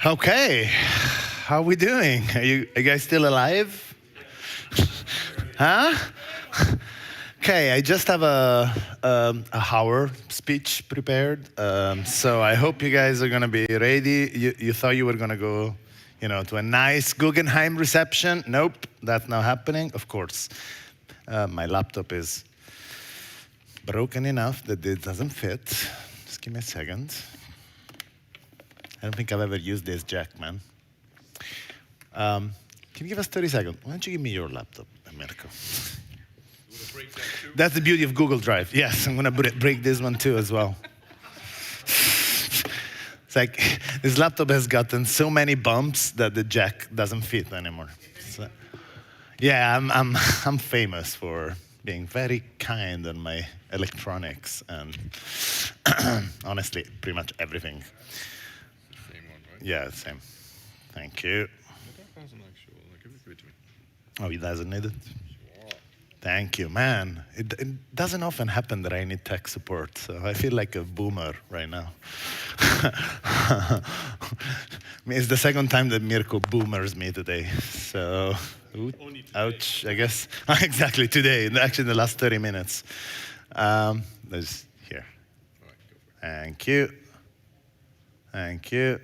Okay, how are we doing? Are you guys still alive? Huh? Okay, I just have a hour speech prepared, so I hope you guys are gonna be ready. You thought you were gonna go, to a nice Guggenheim reception. Nope, that's not happening. Of course, my laptop is broken enough that it doesn't fit. Just give me a second. I don't think I've ever used this jack, man. Can you give us 30 seconds? Why don't you give me your laptop, Mirko? That's the beauty of Google Drive. Yes, I'm going to break this one too as well. It's like this laptop has gotten so many bumps that the jack doesn't fit anymore. So, yeah, I'm famous for being very kind on my electronics and honestly, pretty much everything. Yeah, same. Thank you. Oh, he doesn't need it? Sure. Thank you, man. It doesn't often happen that I need tech support, so I feel like a boomer right now. It's the second time that Mirko boomers me today, so ouch, I guess. Exactly, today, actually the last 30 minutes. There's here. Thank you. Thank you.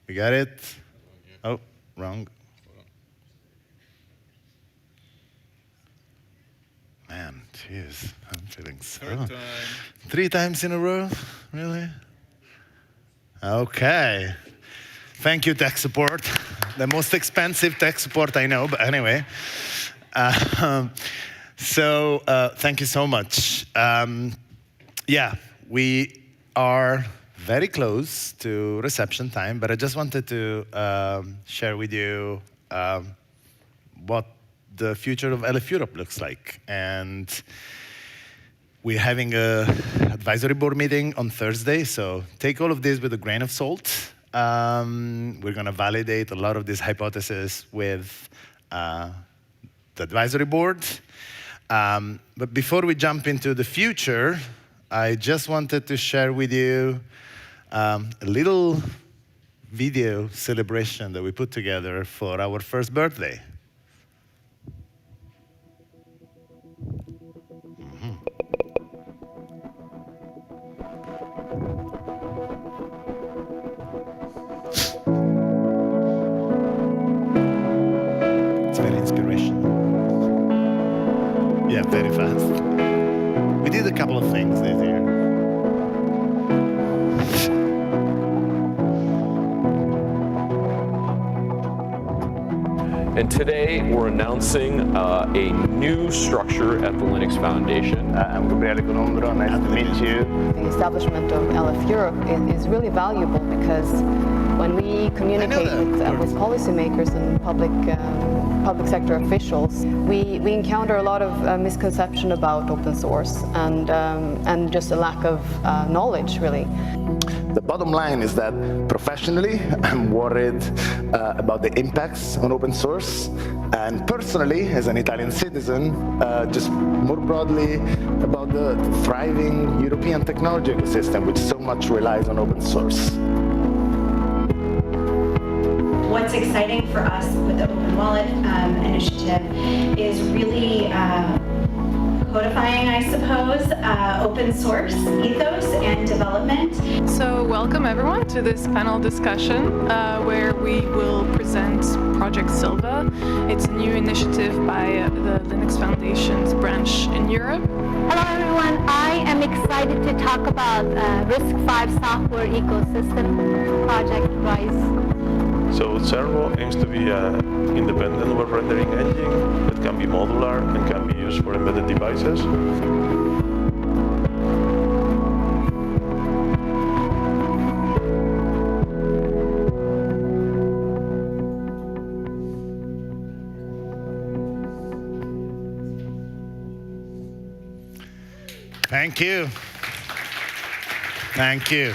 We got it? Oh, wrong. Man, jeez, I'm feeling so... 3 times in a row? Really? Okay. Thank you, tech support. The most expensive tech support I know, but anyway. Thank you so much. Yeah, we are very close to reception time, but I just wanted to share with you what the future of LF Europe looks like. And we're having an advisory board meeting on Thursday, so take all of this with a grain of salt. We're going to validate a lot of these hypotheses with the advisory board. But before we jump into the future, I just wanted to share with you a little video celebration that we put together for our first birthday. It's very inspirational. Yeah, very fast. We did a couple of things this year. And today, we're announcing a new structure at the Linux Foundation. I'm Gabriele Columbro, nice to meet you. The establishment of LF Europe is really valuable because when we communicate with policymakers and public sector officials, we encounter a lot of misconception about open source and just a lack of knowledge, really. The bottom line is that professionally, I'm worried about the impacts on open source, and personally, as an Italian citizen, just more broadly about the thriving European technology ecosystem, which so much relies on open source. What's exciting for us with the Open Wallet initiative is really codifying, I suppose, open source ethos and development. So welcome everyone to this panel discussion where we will present Project Silva. It's a new initiative by the Linux Foundation's branch in Europe. Hello everyone, I am excited to talk about RISC-V software ecosystem, Project RISE. So Servo aims to be an independent web rendering engine that can be modular and can be used for embedded devices. Thank you. Thank you.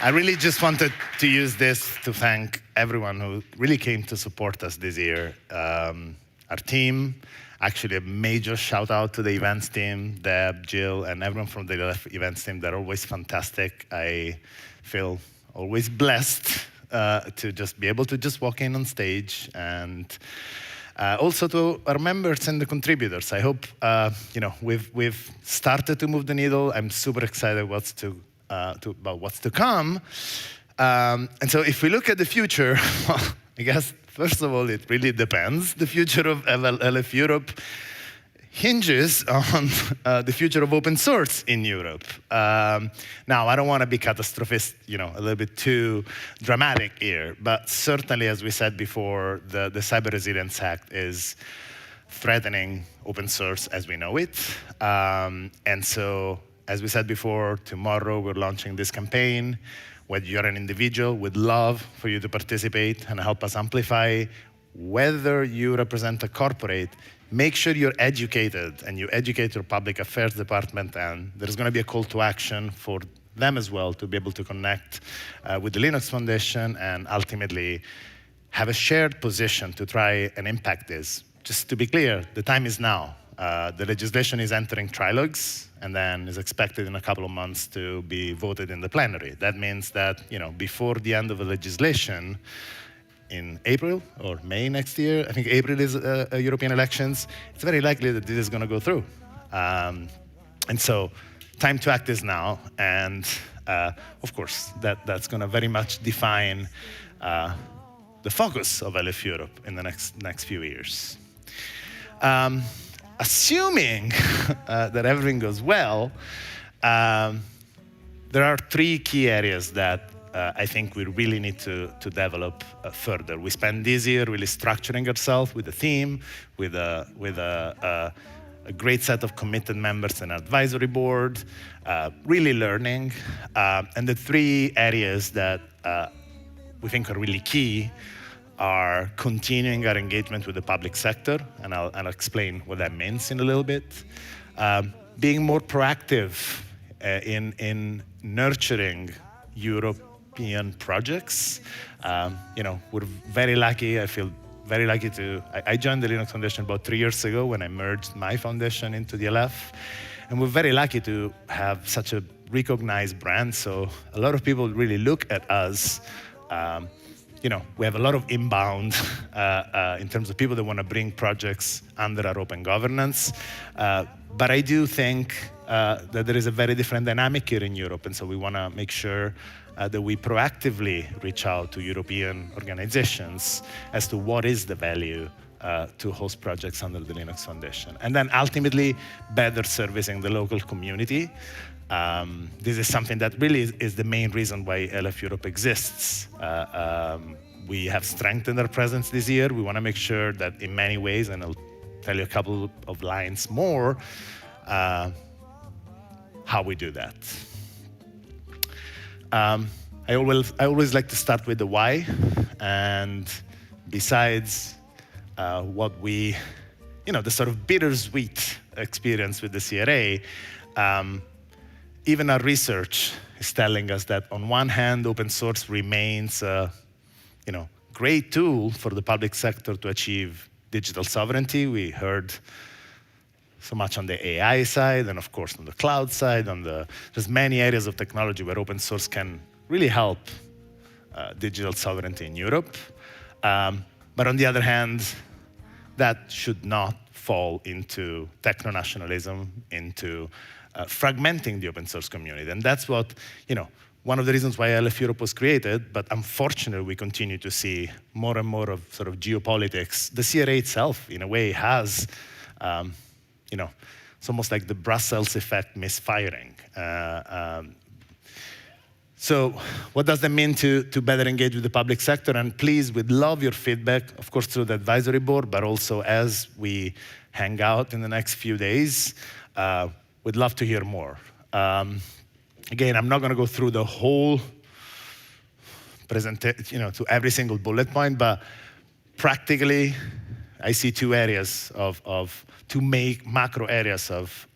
I really just wanted to use this to thank everyone who really came to support us this year. Our team, actually a major shout out to the events team, Deb, Jill, and everyone from the events team. They're always fantastic. I feel always blessed to just be able to just walk in on stage, and also to our members and the contributors. I hope we've started to move the needle. I'm super excited about what's to come. And so if we look at the future, well, I guess first of all it really depends. The future of LF Europe hinges on the future of open source in Europe. Now, I don't want to be catastrophist, a little bit too dramatic here, but certainly, as we said before, the Cyber Resilience Act is threatening open source as we know it. And so, as we said before, tomorrow we're launching this campaign. Whether you're an individual, we'd love for you to participate and help us amplify. Whether you represent a corporate, make sure you're educated and you educate your public affairs department, and there's going to be a call to action for them as well to be able to connect with the Linux Foundation and ultimately have a shared position to try and impact this. Just to be clear, the time is now. The legislation is entering trilogues and then is expected in a couple of months to be voted in the plenary. That means that before the end of the legislation, in April or May next year, I think April is European elections, it's very likely that this is going to go through. And so time to act is now, and of course, that's going to very much define the focus of LF Europe in the next few years. Assuming that everything goes well, there are three key areas that I think we really need to develop further. We spent this year really structuring ourselves with a theme, with a great set of committed members in our advisory board, really learning. And the three areas that we think are really key are continuing our engagement with the public sector, and I'll explain what that means in a little bit. Being more proactive in nurturing European projects. We're very lucky. I feel very lucky I joined the Linux Foundation about 3 years ago when I merged my foundation into the LF. And we're very lucky to have such a recognized brand. So a lot of people really look at us. We have a lot of inbound in terms of people that want to bring projects under our open governance. But I do think that there is a very different dynamic here in Europe. And so we want to make sure that we proactively reach out to European organizations as to what is the value to host projects under the Linux Foundation. And then ultimately, better servicing the local community. This is something that really is the main reason why LF Europe exists. We have strengthened our presence this year. We want to make sure that in many ways, and I'll tell you a couple of lines more, how we do that. I always like to start with the why, and besides what we, the sort of bittersweet experience with the CRA, even our research is telling us that on one hand, open source remains a great tool for the public sector to achieve digital sovereignty. We heard so much on the AI side, and of course on the cloud side, there's many areas of technology where open source can really help digital sovereignty in Europe. But on the other hand, that should not fall into techno-nationalism, into fragmenting the open source community. And that's what, one of the reasons why LF Europe was created, but unfortunately we continue to see more and more of sort of geopolitics. The CRA itself, in a way, has, it's almost like the Brussels effect misfiring. So what does that mean to better engage with the public sector? And please, we'd love your feedback, of course, through the advisory board, but also as we hang out in the next few days. We'd love to hear more. Again, I'm not going to go through the whole presentation, to every single bullet point, but practically, I see two areas two macro areas of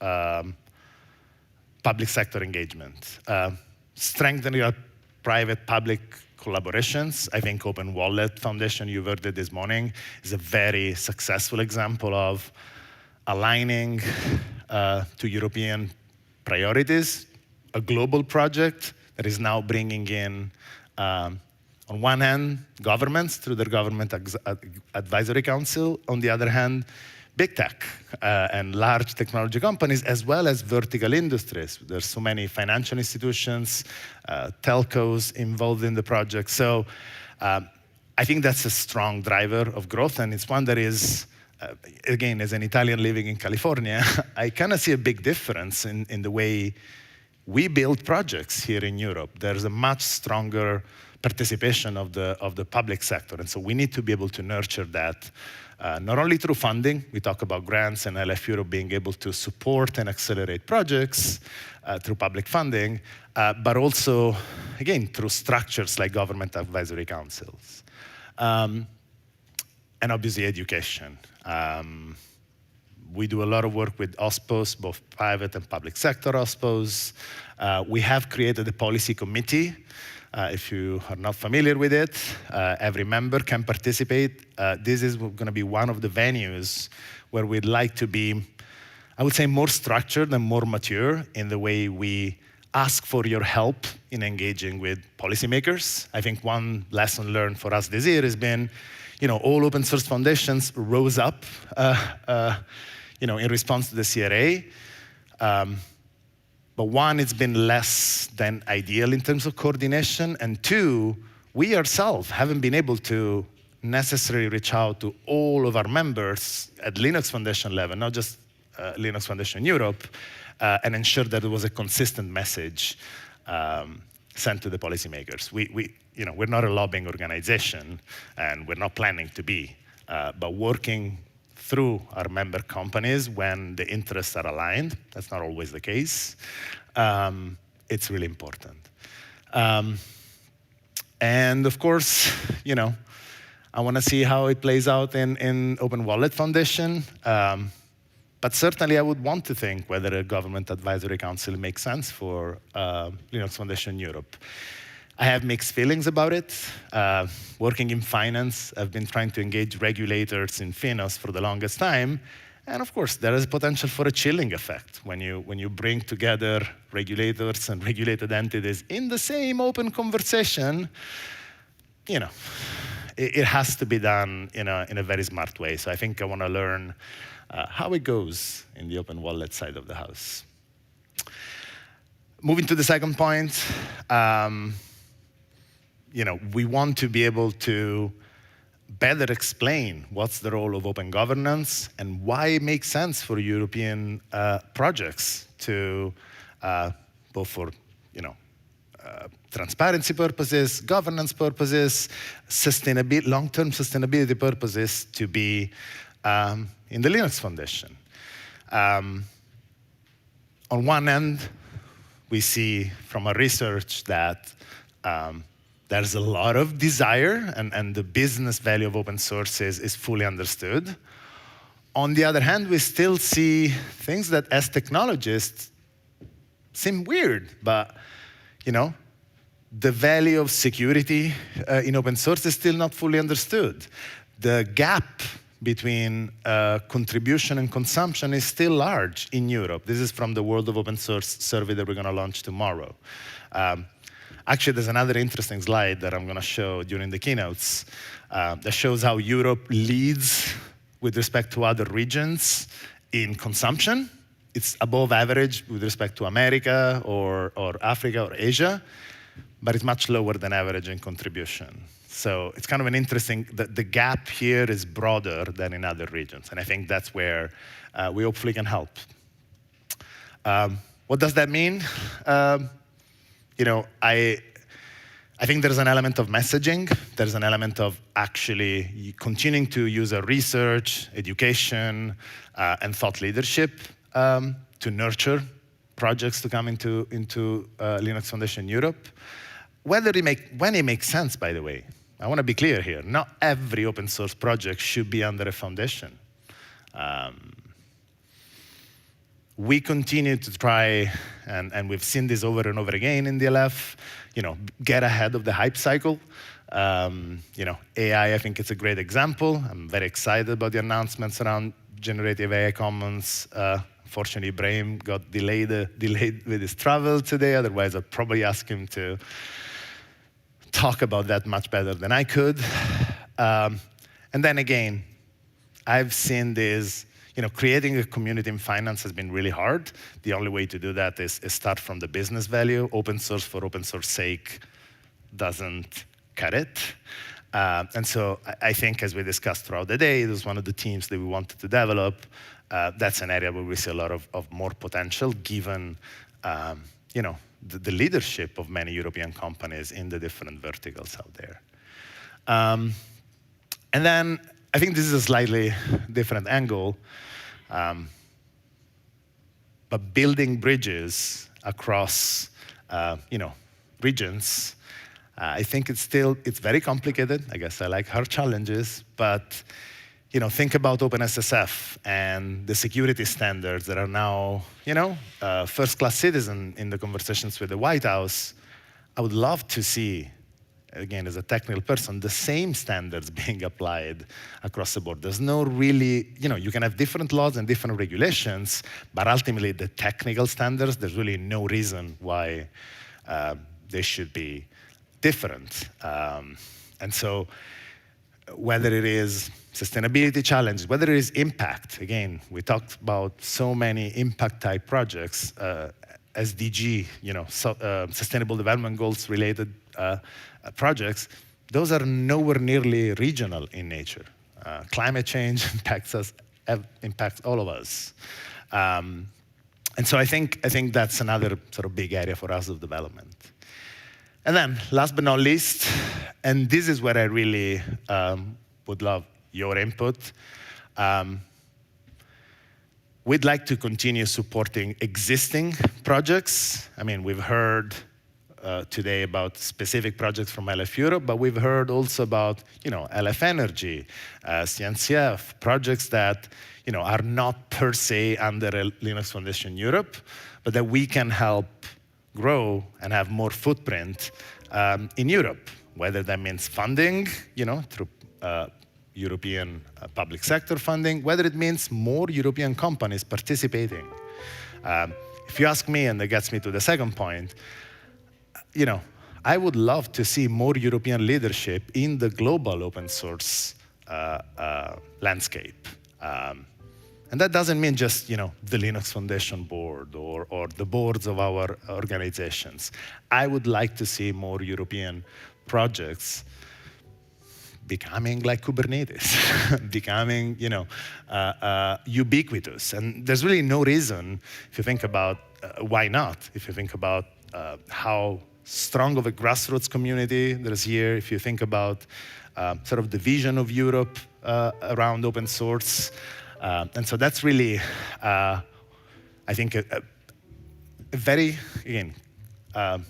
public sector engagement. Strengthening our private-public collaborations. I think Open Wallet Foundation, you heard it this morning, is a very successful example of aligning to European priorities, a global project that is now bringing in On one hand, governments through their government advisory council. On the other hand, big tech and large technology companies, as well as vertical industries. There's so many financial institutions, telcos involved in the project. So I think that's a strong driver of growth, and it's one that is, again, as an Italian living in California, I kind of see a big difference in the way we build projects here in Europe. There's a much stronger participation of the public sector, and so we need to be able to nurture that, not only through funding. We talk about grants and LF Europe being able to support and accelerate projects through public funding, but also, again, through structures like government advisory councils. And obviously education. We do a lot of work with OSPOs, both private and public sector OSPOs. We have created a policy committee. If you are not familiar with it, every member can participate. This is going to be one of the venues where we'd like to be, I would say, more structured and more mature in the way we ask for your help in engaging with policymakers. I think one lesson learned for us this year has been, all open source foundations rose up, in response to the CRA. But one, it's been less than ideal in terms of coordination, and two, we ourselves haven't been able to necessarily reach out to all of our members at Linux Foundation level, not just Linux Foundation Europe, and ensure that there was a consistent message sent to the policymakers. We're not a lobbying organization, and we're not planning to be, but working through our member companies when the interests are aligned. That's not always the case. It's really important. And of course, I want to see how it plays out in Open Wallet Foundation. But certainly I would want to think whether a government advisory council makes sense for Linux Foundation Europe. I have mixed feelings about it. Working in finance, I've been trying to engage regulators in FINOS for the longest time. And of course, there is potential for a chilling effect when you bring together regulators and regulated entities in the same open conversation. It has to be done in a very smart way. So I think I want to learn how it goes in the open wallet side of the house. Moving to the second point, we want to be able to better explain what's the role of open governance and why it makes sense for European projects to, both for transparency purposes, governance purposes, long-term sustainability purposes, to be in the Linux Foundation. On one end, we see from our research that there's a lot of desire, and the business value of open source is fully understood. On the other hand, we still see things that, as technologists, seem weird, but the value of security in open source is still not fully understood. The gap between contribution and consumption is still large in Europe. This is from the World of Open Source survey that we're going to launch tomorrow. Actually, there's another interesting slide that I'm going to show during the keynotes that shows how Europe leads with respect to other regions in consumption. It's above average with respect to America or Africa or Asia, but it's much lower than average in contribution. So it's kind of an interesting, the gap here is broader than in other regions, and I think that's where we hopefully can help. What does that mean? I think there's an element of messaging. There's an element of actually continuing to use our research, education, and thought leadership to nurture projects to come into Linux Foundation Europe. When it makes sense, by the way. I want to be clear here. Not every open source project should be under a foundation. We continue to try, and we've seen this over and over again in DLF, get ahead of the hype cycle. AI, I think it's a great example. I'm very excited about the announcements around generative AI Commons. Unfortunately, Ibrahim got delayed with his travel today. Otherwise, I'd probably ask him to talk about that much better than I could. And then again, I've seen this, creating a community in finance has been really hard. The only way to do that is start from the business value. Open source for open source sake doesn't cut it. And so I think, as we discussed throughout the day, it was one of the teams that we wanted to develop. That's an area where we see a lot of more potential, given the leadership of many European companies in the different verticals out there. And then I think this is a slightly different angle, but building bridges across regions, I think it's very complicated. I guess I like hard challenges, but think about OpenSSF and the security standards that are now, first-class citizen in the conversations with the White House. I would love to see, again, as a technical person, the same standards being applied across the board. There's no really, you can have different laws and different regulations, but ultimately the technical standards, there's really no reason why they should be different. And so whether it is sustainability challenges, whether it is impact, again, we talked about so many impact-type projects, SDG, Sustainable Development Goals related projects, those are nowhere nearly regional in nature. Climate change impacts all of us. And so I think that's another sort of big area for us of development. And then, last but not least, and this is where I really would love your input, we'd like to continue supporting existing projects. I mean, we've heard today about specific projects from LF Europe, but we've heard also about, LF Energy, CNCF, projects that, are not per se under a Linux Foundation Europe, but that we can help grow and have more footprint in Europe, whether that means funding, through European public sector funding, whether it means more European companies participating. If you ask me, and that gets me to the second point, I would love to see more European leadership in the global open source landscape. And that doesn't mean just, the Linux Foundation board or the boards of our organizations. I would like to see more European projects becoming like Kubernetes, becoming, ubiquitous. And there's really no reason, if you think about why not, if you think about how strong of a grassroots community there is here, if you think about sort of the vision of Europe around open source. And so that's really, I think, a very, again, a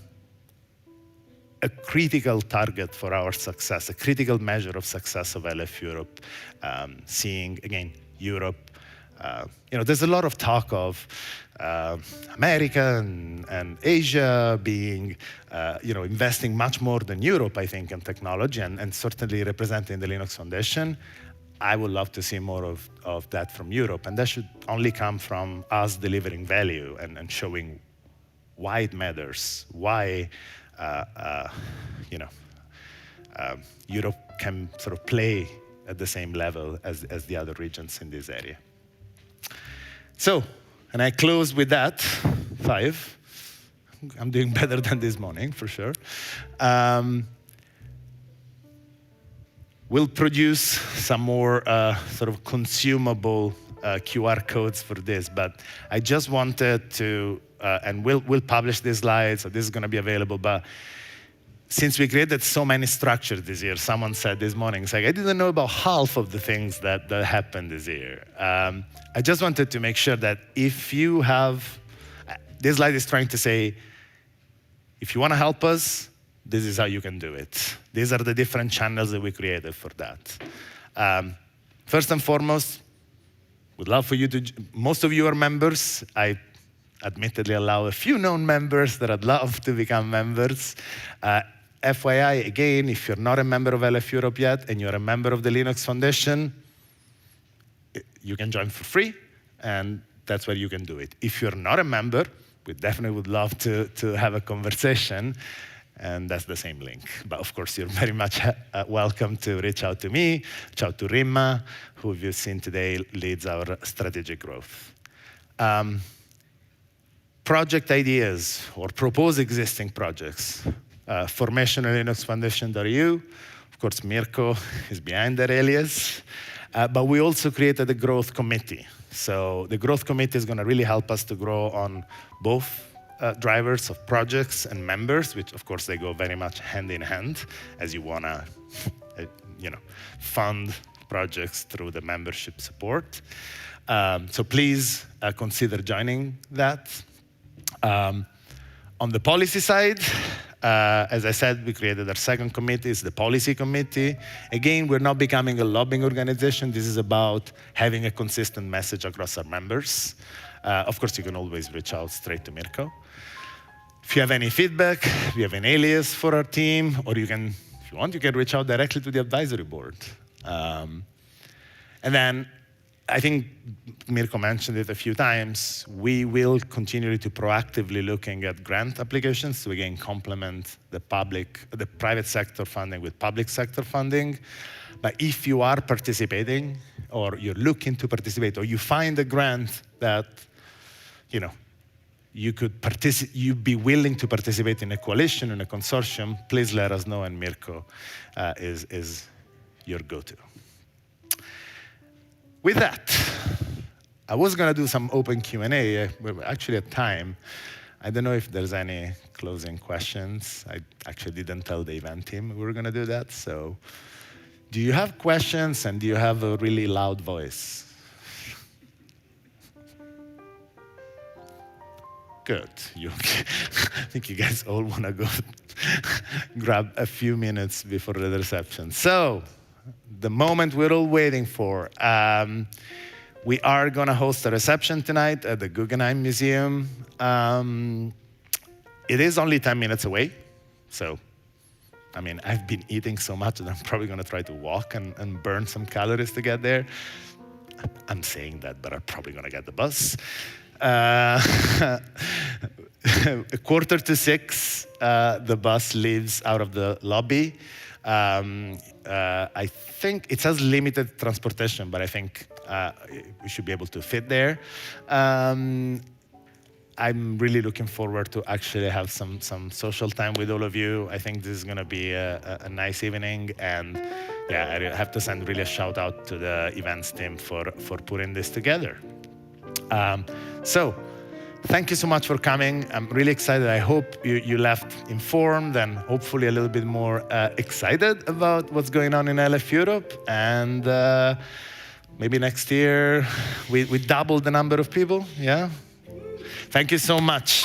critical target for our success, a critical measure of success of LF Europe, seeing, again, Europe. There's a lot of talk of America and Asia being, investing much more than Europe, I think, in technology, and certainly representing the Linux Foundation. I would love to see more of that from Europe, and that should only come from us delivering value and showing why it matters, why Europe can sort of play at the same level as the other regions in this area. So, and I close with that, 5. I'm doing better than this morning, for sure. We'll produce some more sort of consumable QR codes for this, but I just wanted to, and we'll publish these slides, so this is going to be available, but since we created so many structures this year, someone said this morning, it's like, I didn't know about half of the things that happened this year. I just wanted to make sure that if you have, this slide is trying to say, if you want to help us, this is how you can do it. These are the different channels that we created for that. First and foremost, we'd love for you to, most of you are members. I admittedly allow a few known members that I'd love to become members. FYI, again, if you're not a member of LF Europe yet and you're a member of the Linux Foundation, you can join for free, and that's where you can do it. If you're not a member, we definitely would love to have a conversation. And that's the same link. But of course, you're very much welcome to reach out to me, reach out to Rimma, who you've seen today leads our strategic growth. Project ideas or propose existing projects. formation@linuxfoundation.eu. Of course, Mirko is behind that alias. But we also created a growth committee. So the growth committee is going to really help us to grow on both drivers of projects and members, which of course they go very much hand in hand, as you want to fund projects through the membership support. So please consider joining that. On the policy side, as I said, we created our second committee, it's the policy committee. Again, we're not becoming a lobbying organization. This is about having a consistent message across our members. Of course, you can always reach out straight to Mirko. If you have any feedback, we have an alias for our team, or you can, if you want, you can reach out directly to the advisory board. And then, I think Mirko mentioned it a few times, we will continue to proactively looking at grant applications to again complement the private sector funding with public sector funding. But if you are participating, or you're looking to participate, or you find a grant that you'd be willing to participate in a coalition, in a consortium, please let us know, and Mirko is your go-to. With that, I was going to do some open Q&A. We're actually at time. I don't know if there's any closing questions. I actually didn't tell the event team we were going to do that. So do you have questions, and do you have a really loud voice? Good. I think you guys all want to go grab a few minutes before the reception. So, the moment we're all waiting for. We are going to host a reception tonight at the Guggenheim Museum. It is only 10 minutes away. So, I mean, I've been eating so much that I'm probably going to try to walk and burn some calories to get there. I'm saying that, but I'm probably going to get the bus. 5:45, the bus leaves out of the lobby. I think it says limited transportation, but I think we should be able to fit there. I'm really looking forward to actually have some social time with all of you. I think this is going to be a nice evening, and yeah, I have to send really a shout out to the events team for putting this together. So, thank you so much for coming. I'm really excited. I hope you left informed and hopefully a little bit more excited about what's going on in LF Europe. And maybe next year we double the number of people, yeah? Thank you so much.